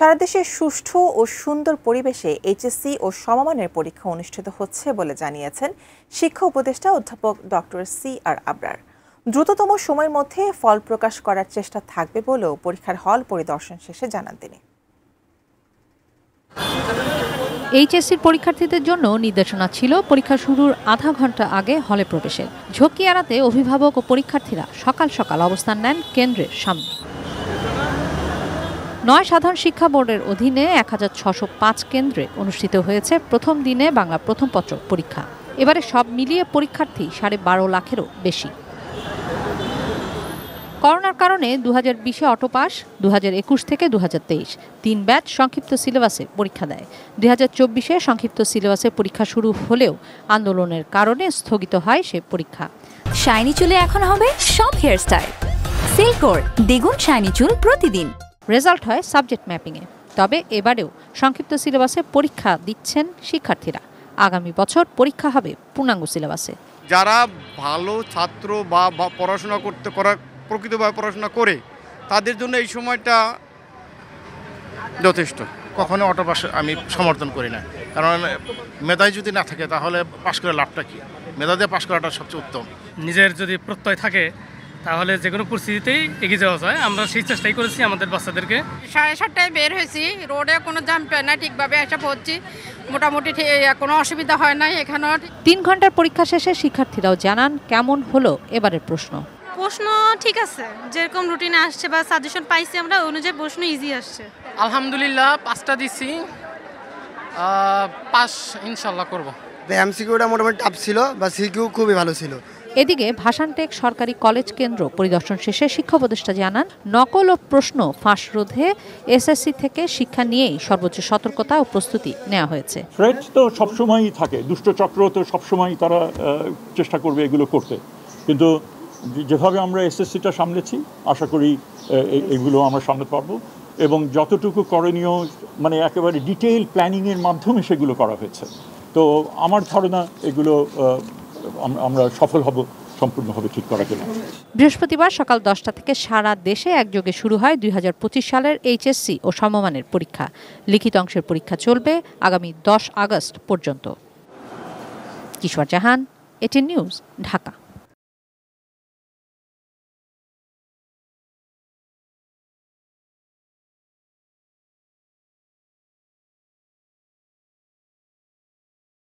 সারা দেশে সুষ্ঠু ও সুন্দর পরিবেশে এইচএসসি ও সমমানের পরীক্ষা অনুষ্ঠিত হচ্ছে বলে জানিয়েছেন শিক্ষা উপদেষ্টা অধ্যাপক ডক্টর সি.আর. আবরার। দ্রুততম সময়ের মধ্যে ফল প্রকাশ করার চেষ্টা থাকবে বলেও পরীক্ষার হল পরিদর্শন শেষে জানান তিনি। এইচএসসির পরীক্ষার্থীদের জন্য নির্দেশনা ছিল পরীক্ষা শুরুর আধা ঘন্টা আগে হলে প্রবেশের। ঝুঁকি এড়াতে অভিভাবক ও পরীক্ষার্থীরা সকাল সকাল অবস্থান নেন কেন্দ্রের সামনে। ৯ সাধারণ শিক্ষা বোর্ডের অধীনে ১৬০৫ কেন্দ্রে অনুষ্ঠিত হয়েছে প্রথম দিনে বাংলা প্রথম পত্র পরীক্ষা। এবারে সব মিলিয়ে পরীক্ষার্থী ১২.৫ লাখেরও বেশি। করোনার কারণে ২০২০-এ অটোপাস, ২০২১ থেকে ২০২৩ তিন ব্যাচ সংক্ষিপ্ত সিলেবাসে পরীক্ষা দেয়। ২০২৪-এ সংক্ষিপ্ত সিলেবাসে পরীক্ষা শুরু হলেও আন্দোলনের কারণে স্থগিত হয় সে পরীক্ষা। শাইনি চুলে এখন হবে সব হেয়ারস্টাইল। সিল্কোর দ্বিগুণ শাইনি চুল প্রতিদিন। রেজাল্ট হয় সাবজেক্ট ম্যাপিংয়ে। তবে এবারেও সংক্ষিপ্ত সিলেবাসে পরীক্ষা দিচ্ছেন শিক্ষার্থীরা। আগামী বছর পরীক্ষা হবে পূর্ণাঙ্গ সিলেবাসে। যারা ভালো ছাত্র বা পড়াশোনা প্রকৃতভাবে পড়াশোনা করে তাদের জন্য এই সময়টা যথেষ্ট। কখনো অটোপাস আমি সমর্থন করি না, কারণ মেধাই যদি না থাকে তাহলে পাশ করে লাভটা কি? মেধা দিয়ে পাশ করাটা সবচেয়ে উত্তম। নিজের যদি প্রত্যয় থাকে তাহলে যে কোনো পরিস্থিতিতেই এগিয়ে যাওয়া যায়। আমরা সেই চেষ্টাই করেছি আমাদের বাচ্চাদেরকে। 7:30টায় বের হয়েছি, রোডে কোনো জ্যাম পায় না, ঠিকভাবে এসে পড়ছি, মোটামুটি কোনো অসুবিধা হয় না। এখানে 3 ঘন্টার পরীক্ষা শেষে শিক্ষার্থীরাও জানান কেমন হলো এবারের প্রশ্ন ঠিক আছে, যেরকম রুটিনে আসছে বা সাজেশন পাইছি আমরা অনুযায়ী প্রশ্ন ইজি আসছে। আলহামদুলিল্লাহ 5টা দিছি, পাস ইনশাল্লাহ করব। এমসিকিউটা মোটামুটি টাফ ছিল, বা সিকিউ খুবই ভালো ছিল। এদিকে ভাষানটেক সরকারি কলেজ কেন্দ্র পরিদর্শন শেষে শিক্ষা উপদেষ্টা জানান নকল ও প্রশ্ন ফাঁস রোধে এসএসসি থেকে শিক্ষা নিয়েই সর্বোচ্চ সতর্কতা ও প্রস্তুতি নেওয়া হয়েছে। থ্রেট তো সবসময়ই থাকে, দুষ্ট চক্র তো সবসময় তারা চেষ্টা করবে এগুলো করতে, কিন্তু যেভাবে আমরা এসএসসিটা সামলেছি আশা করি এগুলো আমরা সামলাতে পারবো, এবং যতটুকু করণীয় মানে একেবারে ডিটেইল প্ল্যানিংয়ের মাধ্যমে সেগুলো করা হয়েছে। তো আমার ধারণা এগুলো আমরা সফল হব সম্পূর্ণভাবে ঠিক করা গেলে। বৃহস্পতিবার সকাল 10টা থেকে সারা দেশে একযোগে শুরু হয় 2025 সালের এইচএসসি ও সমমানের পরীক্ষা। লিখিত অংশের পরীক্ষা চলবে আগামী 10 আগস্ট পর্যন্ত। কিশোর জাহান, এটিএন নিউজ, ঢাকা।